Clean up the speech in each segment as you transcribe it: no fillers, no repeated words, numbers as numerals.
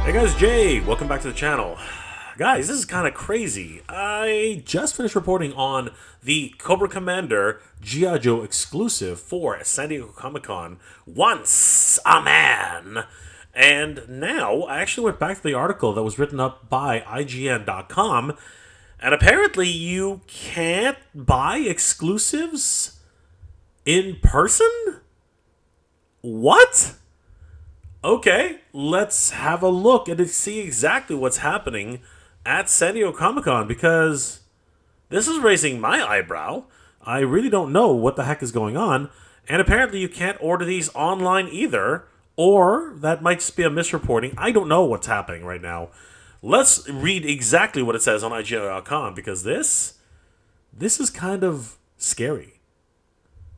Hey guys, Jay, welcome back to the channel. Guys, this is kind of crazy. I just finished reporting on the Cobra Commander G.I. Joe exclusive for San Diego Comic-Con, Once a Man. And now, I actually went back to the article that was written up by IGN.com, and apparently you can't buy exclusives in person? What? Okay, let's have a look and see exactly what's happening at San Diego Comic-Con, because this is raising my eyebrow. I really don't know what the heck is going on, and apparently you can't order these online either, or that might just be a misreporting. I don't know what's happening right now. Let's read exactly what it says on IGN.com, because this is kind of scary.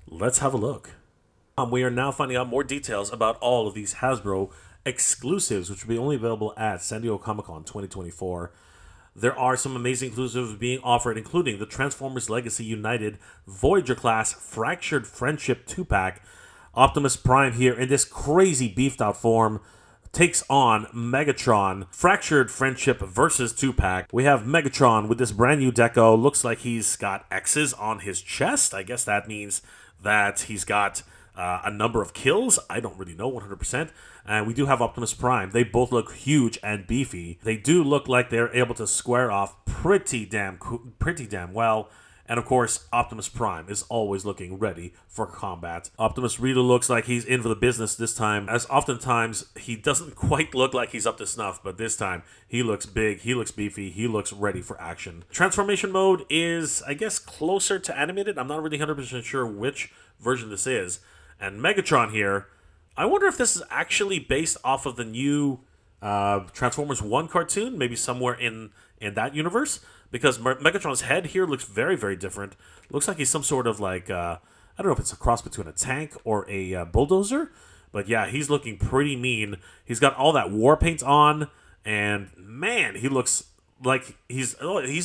Let's have a look. We are now finding out more details about all of these Hasbro exclusives, which will be only available at San Diego Comic-Con 2024. There are some amazing exclusives being offered, including the Transformers Legacy United Voyager-class Fractured Friendship 2-pack. Optimus Prime here in this crazy beefed-out form takes on Megatron. Fractured Friendship versus 2-pack. We have Megatron with this brand new deco. Looks like he's got X's on his chest. I guess that means that he's got a number of kills. I don't really know 100%. And we do have Optimus Prime. They both look huge and beefy. They do look like they're able to square off pretty damn well. And of course, Optimus Prime is always looking ready for combat. Optimus really looks like he's in for the business this time, as oftentimes he doesn't quite look like he's up to snuff, but this time he looks big, he looks beefy, he looks ready for action. Transformation mode is, I guess, closer to animated. I'm not really 100% sure which version this is. And Megatron here, I wonder if this is actually based off of the new Transformers 1 cartoon, maybe somewhere in that universe, because Megatron's head here looks very, very different. Looks like he's some sort of like, I don't know if it's a cross between a tank or a bulldozer, but yeah, he's looking pretty mean. He's got all that war paint on, and man, he looks like he's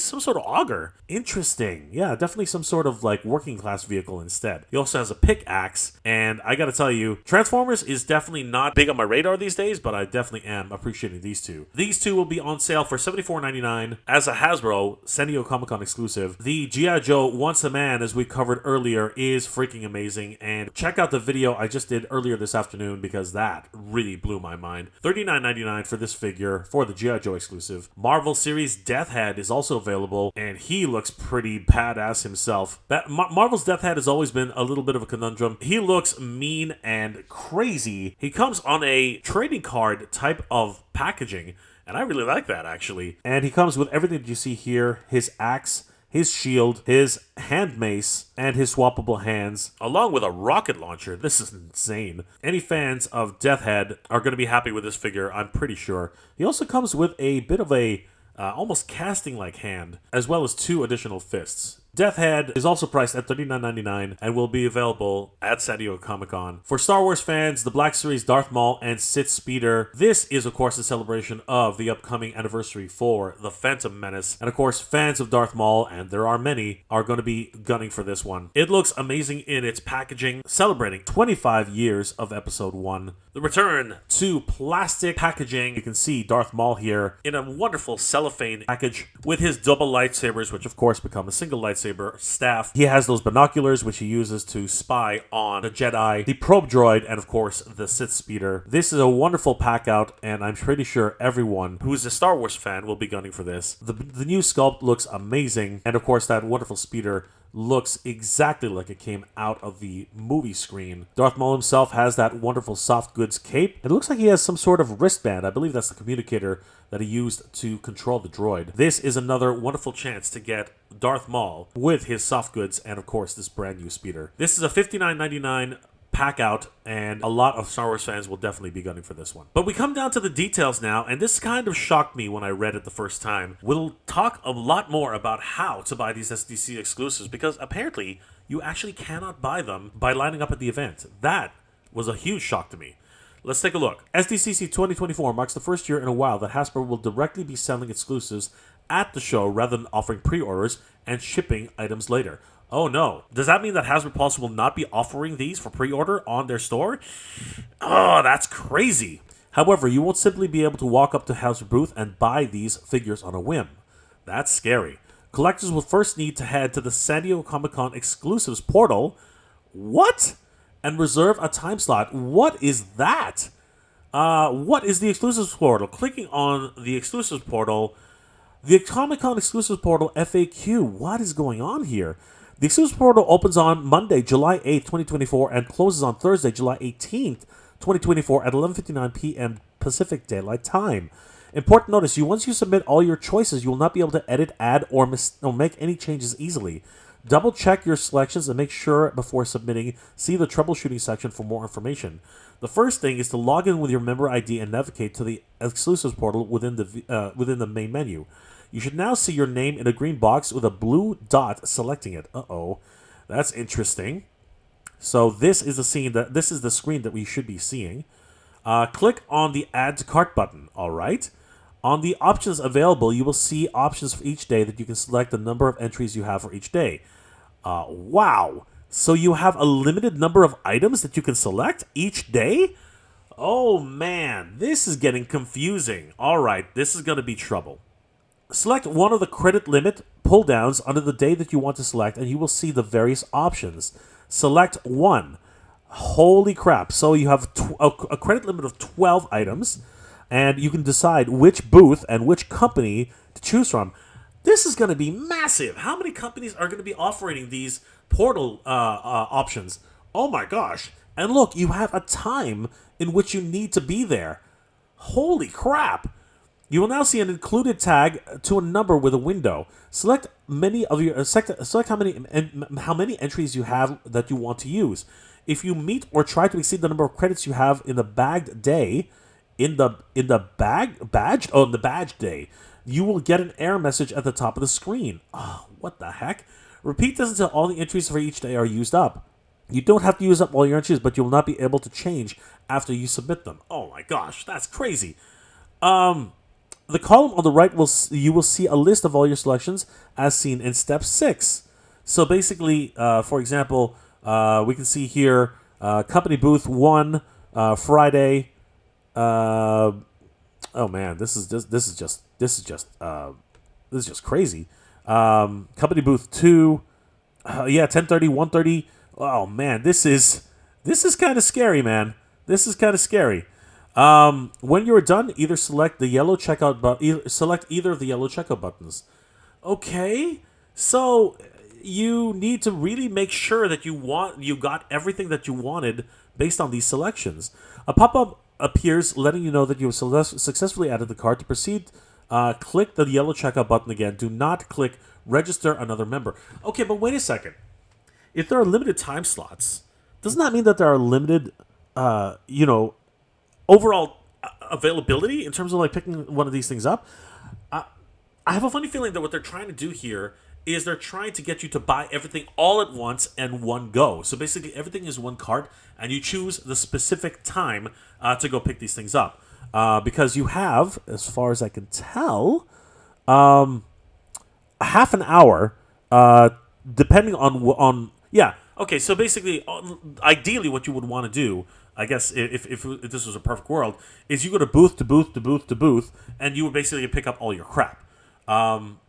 some sort of auger. Interesting. Yeah, definitely some sort of like working class vehicle instead. He also has a pickaxe, and I gotta tell you, Transformers is definitely not big on my radar these days, but I definitely am appreciating these two. These two will be on sale for $74.99 as a Hasbro San Diego Comic-Con exclusive. The G.I. Joe Once a Man, as we covered earlier, is freaking amazing, and check out the video I just did earlier this afternoon, because that really blew my mind. $39.99 for this figure for the G.I. Joe exclusive. Marvel Series Deathhead is also available, and he looks pretty badass himself. Marvel's Deathhead has always been a little bit of a conundrum. He looks mean and crazy. He comes on a trading card type of packaging, and I really like that, actually. And he comes with everything that you see here: his axe, his shield, his hand mace, and his swappable hands, along with a rocket launcher. This is insane. Any fans of Deathhead are going to be happy with this figure, I'm pretty sure. He also comes with a bit of a almost casting-like hand, as well as 2 additional fists. Deathhead is also priced at $39.99 and will be available at San Diego Comic-Con. For Star Wars fans, the Black Series Darth Maul and Sith Speeder. This is, of course, a celebration of the upcoming anniversary for The Phantom Menace. And, of course, fans of Darth Maul, and there are many, are going to be gunning for this one. It looks amazing in its packaging, celebrating 25 years of Episode 1. The return to plastic packaging. You can see Darth Maul here in a wonderful cellophane package with his double lightsabers, which, of course, become a single lightsaber staff. He has those binoculars which he uses to spy on the Jedi, the probe droid, and of course the Sith Speeder. This is a wonderful pack out, and I'm pretty sure everyone who is a Star Wars fan will be gunning for this. The new sculpt looks amazing, and of course that wonderful speeder looks exactly like it came out of the movie screen. Darth Maul himself has that wonderful soft goods cape. It looks like he has some sort of wristband. I believe that's the communicator that he used to control the droid. This is another wonderful chance to get Darth Maul with his soft goods and, of course, this brand new speeder. This is a $59.99 pack out, and a lot of Star Wars fans will definitely be gunning for this one. But we come down to the details now, and this kind of shocked me when I read it the first time. We'll talk a lot more about how to buy these SDCC exclusives, because apparently you actually cannot buy them by lining up at the event. That was a huge shock to me. Let's take a look. SDCC 2024 marks the first year in a while that Hasbro will directly be selling exclusives at the show rather than offering pre-orders and shipping items later. Oh no. Does that mean that Hasbro Pulse will not be offering these for pre-order on their store? Oh, that's crazy. However, you won't simply be able to walk up to Hasbro booth and buy these figures on a whim. That's scary. Collectors will first need to head to the San Diego Comic-Con Exclusives Portal. What? And reserve a time slot. What is that? What is the Exclusives Portal? Clicking on the Exclusives Portal, the Comic-Con Exclusives Portal FAQ. What is going on here? The Exclusives Portal opens on Monday, July 8th, 2024, and closes on Thursday, July 18th, 2024 at 11:59 p.m. Pacific Daylight Time. Important notice, once you submit all your choices, you will not be able to edit, add, or make any changes easily. Double check your selections and make sure before submitting. See the troubleshooting section for more information. The first thing is to log in with your member ID and navigate to the Exclusives Portal within the main menu. You should now see your name in a green box with a blue dot selecting it. Uh-oh. That's interesting. So this is the screen that we should be seeing. Click on the Add to Cart button. All right. On the options available, you will see options for each day that you can select the number of entries you have for each day. Wow. So you have a limited number of items that you can select each day? Oh man, this is getting confusing. All right, this is going to be trouble. Select one of the credit limit pull downs under the day that you want to select, and you will see the various options. Select one. Holy crap. So you have a credit limit of 12 items, and you can decide which booth and which company to choose from. This is going to be massive. How many companies are going to be offering these portal options? Oh my gosh. And look, you have a time in which you need to be there. Holy crap. You will now see an included tag to a number with a window. Select how many entries you have that you want to use. If you meet or try to exceed the number of credits you have in the bagged day, in the badge day, you will get an error message at the top of the screen. Oh, what the heck? Repeat this until all the entries for each day are used up. You don't have to use up all your entries, but you will not be able to change after you submit them. Oh my gosh, that's crazy. The column on the right you will see a list of all your selections as seen in step 6. So basically, for example, we can see here company booth 1 Friday. Oh man, this is just crazy. Company booth 2, 10:30, 1:30. Oh man, this is kind of scary, man. This is kind of scary. When you are done, either select the yellow checkout select either of the yellow checkout buttons. Okay, so you need to really make sure that you got everything that you wanted based on these selections. A pop-up appears letting you know that you have successfully added the cart. To proceed, click the yellow checkout button again. Do not click register another member. Okay, but wait a second. If there are limited time slots, doesn't that mean that there are limited, overall availability in terms of like picking one of these things up? I have a funny feeling that what they're trying to do here is they're trying to get you to buy everything all at once and one go. So basically everything is one cart, and you choose the specific time to go pick these things up. Because you have, as far as I can tell, a half an hour, depending on yeah. Okay, so basically, ideally what you would want to do, I guess, if this was a perfect world, is you go to booth to booth to booth to booth, and you would basically pick up all your crap.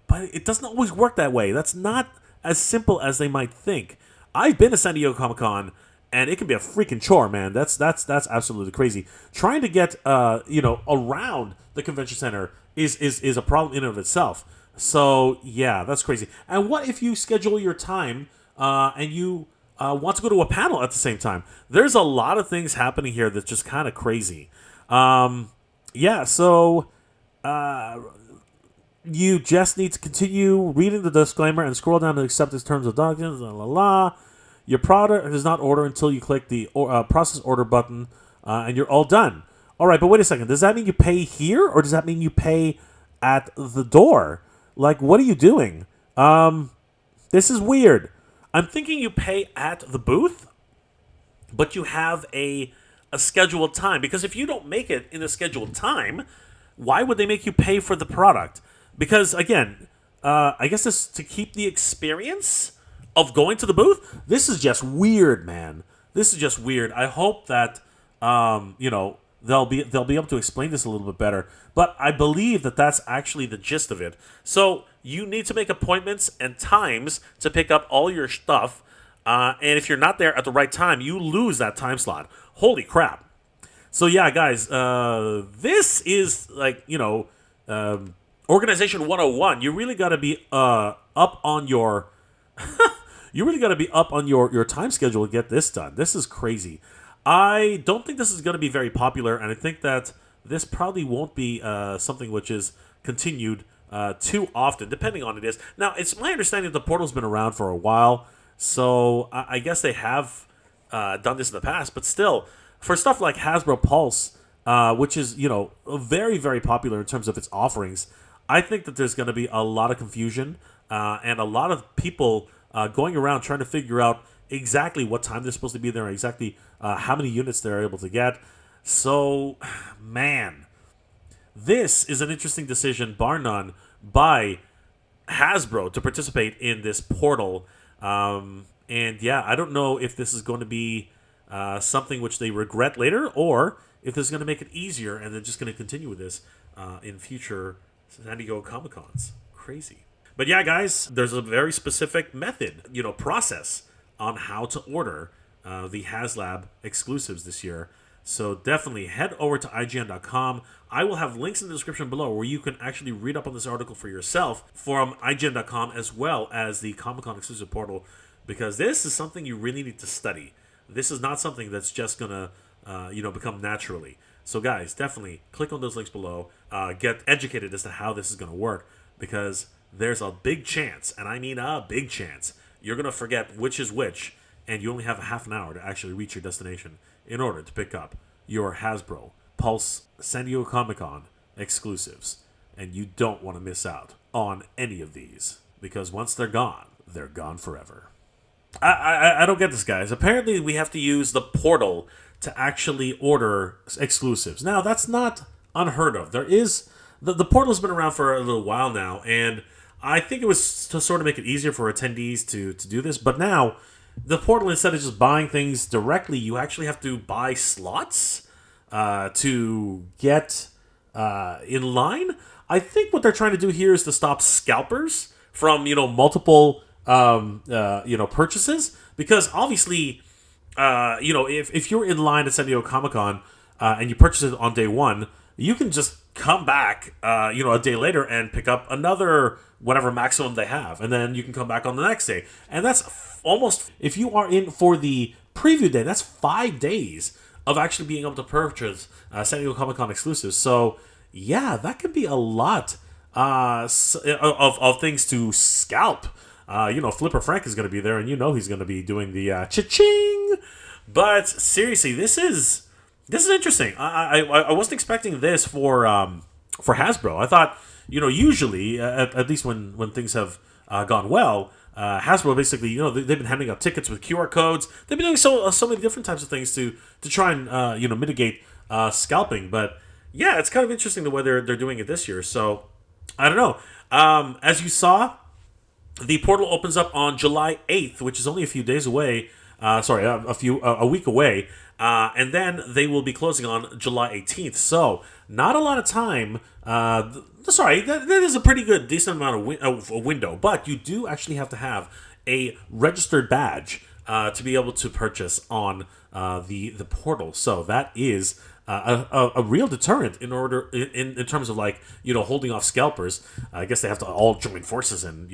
But it doesn't always work that way. That's not as simple as they might think. I've been to San Diego Comic-Con, and it can be a freaking chore, man. That's absolutely crazy. Trying to get around the convention center is a problem in and of itself. So yeah, that's crazy. And what if you schedule your time and you want to go to a panel at the same time? There's a lot of things happening here that's just kind of crazy. So you just need to continue reading the disclaimer and scroll down to accept its terms of documents. Your product is not ordered until you click the process order button, and you're all done. All right, but wait a second. Does that mean you pay here, or does that mean you pay at the door? Like, what are you doing? This is weird. I'm thinking you pay at the booth, but you have a scheduled time. Because if you don't make it in a scheduled time, why would they make you pay for the product? Because, again, I guess it's to keep the experience of going to the booth. This is just weird, man. This is just weird. I hope that, they'll be able to explain this a little bit better. But I believe that that's actually the gist of it. So you need to make appointments and times to pick up all your stuff. And if you're not there at the right time, you lose that time slot. Holy crap. So yeah, guys, this is like, organization 101. You really got to be up on your your time schedule to get this done. This is crazy. I don't think this is going to be very popular, and I think that this probably won't be something which is continued too often, depending on it is. Now, it's my understanding that the portal's been around for a while, so I guess they have done this in the past, but still, for stuff like Hasbro Pulse, which is, very, very popular in terms of its offerings, I think that there's going to be a lot of confusion and a lot of people going around trying to figure out exactly what time they're supposed to be there and exactly how many units they're able to get. So, man, this is an interesting decision, bar none, by Hasbro to participate in this portal. And yeah, I don't know if this is going to be something which they regret later, or if this is going to make it easier and they're just going to continue with this in future San Diego Comic-Cons. Crazy. But yeah, guys, there's a very specific method, process on how to order the HasLab exclusives this year. So definitely head over to IGN.com. I will have links in the description below where you can actually read up on this article for yourself from IGN.com as well as the Comic-Con exclusive portal, because this is something you really need to study. This is not something that's just going to become naturally. So guys, definitely click on those links below. Get educated as to how this is going to work, because there's a big chance, and I mean a big chance, you're going to forget which is which, and you only have a half an hour to actually reach your destination in order to pick up your Hasbro Pulse San Diego Comic-Con exclusives. And you don't want to miss out on any of these, because once they're gone forever. I don't get this, guys. Apparently, we have to use the portal to actually order exclusives. Now, that's not unheard of. There is the portal's been around for a little while now, and I think it was to sort of make it easier for attendees to do this. But now, the portal, instead of just buying things directly, you actually have to buy slots to get in line. I think what they're trying to do here is to stop scalpers from multiple purchases, because obviously if you're in line at San Diego Comic-Con and you purchase it on day one, you can just come back a day later and pick up another whatever maximum they have, and then you can come back on the next day, and that's almost, if you are in for the preview day, that's 5 days of actually being able to purchase San Diego Comic-Con exclusives. So yeah, that could be a lot of things to scalp. Flipper Frank is going to be there, and he's going to be doing the cha-ching. But seriously, this is interesting. I wasn't expecting this for Hasbro. I thought, usually at least when things have gone well, Hasbro basically, they've been handing out tickets with QR codes. They've been doing so many different types of things to try and mitigate scalping. But yeah, it's kind of interesting the way they're doing it this year. So I don't know. As you saw, the portal opens up on July 8th, which is only a few days away. A week away. And then they will be closing on July 18th. So not a lot of time. That is a pretty good, decent amount of window. But you do actually have to have a registered badge to be able to purchase on the portal. So that is a real deterrent in terms of holding off scalpers. I guess they have to all join forces and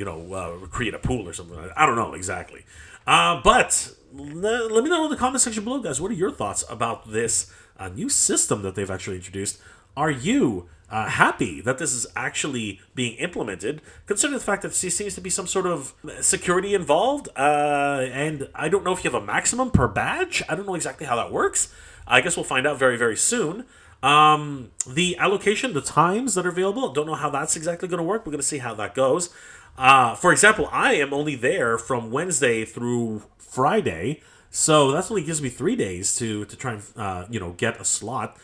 create a pool or something. I don't know exactly, but let me know in the comment section below, guys. What are your thoughts about this new system that they've actually introduced? Are you happy that this is actually being implemented, considering the fact that there seems to be some sort of security involved? And I don't know if you have a maximum per badge. I don't know exactly how that works. I guess we'll find out very, very soon. The allocation, the times that are available, don't know how that's exactly going to work. We're going to see how that goes. For example, I am only there from Wednesday through Friday, so that only gives me 3 days to try and get a slot.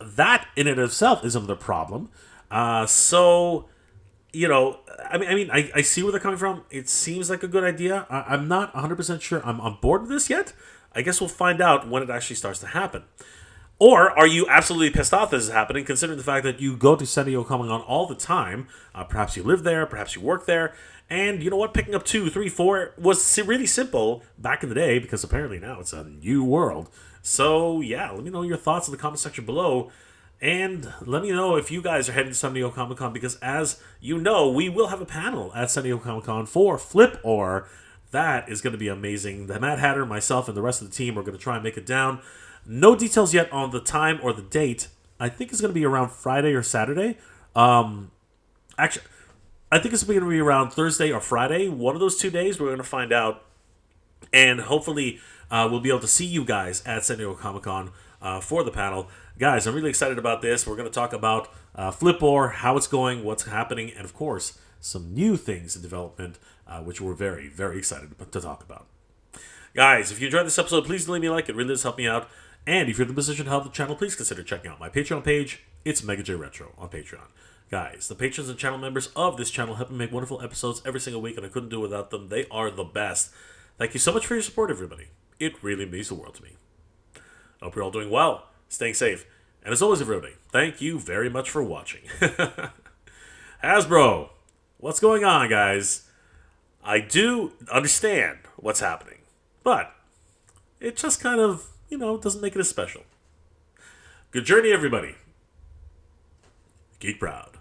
That in and of itself is another problem. I see where they're coming from. It seems like a good idea. I'm not 100% sure I'm on board with this yet. I guess we'll find out when it actually starts to happen. Or are you absolutely pissed off this is happening, considering the fact that you go to San Diego Comic Con all the time? Perhaps you live there, perhaps you work there, and you know what? Picking up 2, 3, 4 was really simple back in the day, because apparently now it's a new world. So yeah, let me know your thoughts in the comment section below. And let me know if you guys are heading to San Diego Comic Con, because as you know, we will have a panel at San Diego Comic Con for Flip Or. That is going to be amazing. The Mad Hatter, myself, and the rest of the team are going to try and make it down. No details yet on the time or the date. I think it's going to be around Friday or Saturday. Actually, I think it's going to be around Thursday or Friday. One of those 2 days, we're going to find out. And hopefully, we'll be able to see you guys at San Diego Comic Con for the panel. Guys, I'm really excited about this. We're going to talk about Flip Or, how it's going, what's happening, and of course, some new things in development, which we're very, very excited to talk about. Guys, if you enjoyed this episode, please leave me a like. It really does help me out. And if you're in the position to help the channel, please consider checking out my Patreon page. It's MegaJ Retro on Patreon. Guys, the patrons and channel members of this channel help me make wonderful episodes every single week, and I couldn't do it without them. They are the best. Thank you so much for your support, everybody. It really means the world to me. I hope you're all doing well, staying safe, and as always, everybody, thank you very much for watching. Hasbro, what's going on, guys? I do understand what's happening, but it just kind of, doesn't make it as special. Good journey, everybody. Geek proud.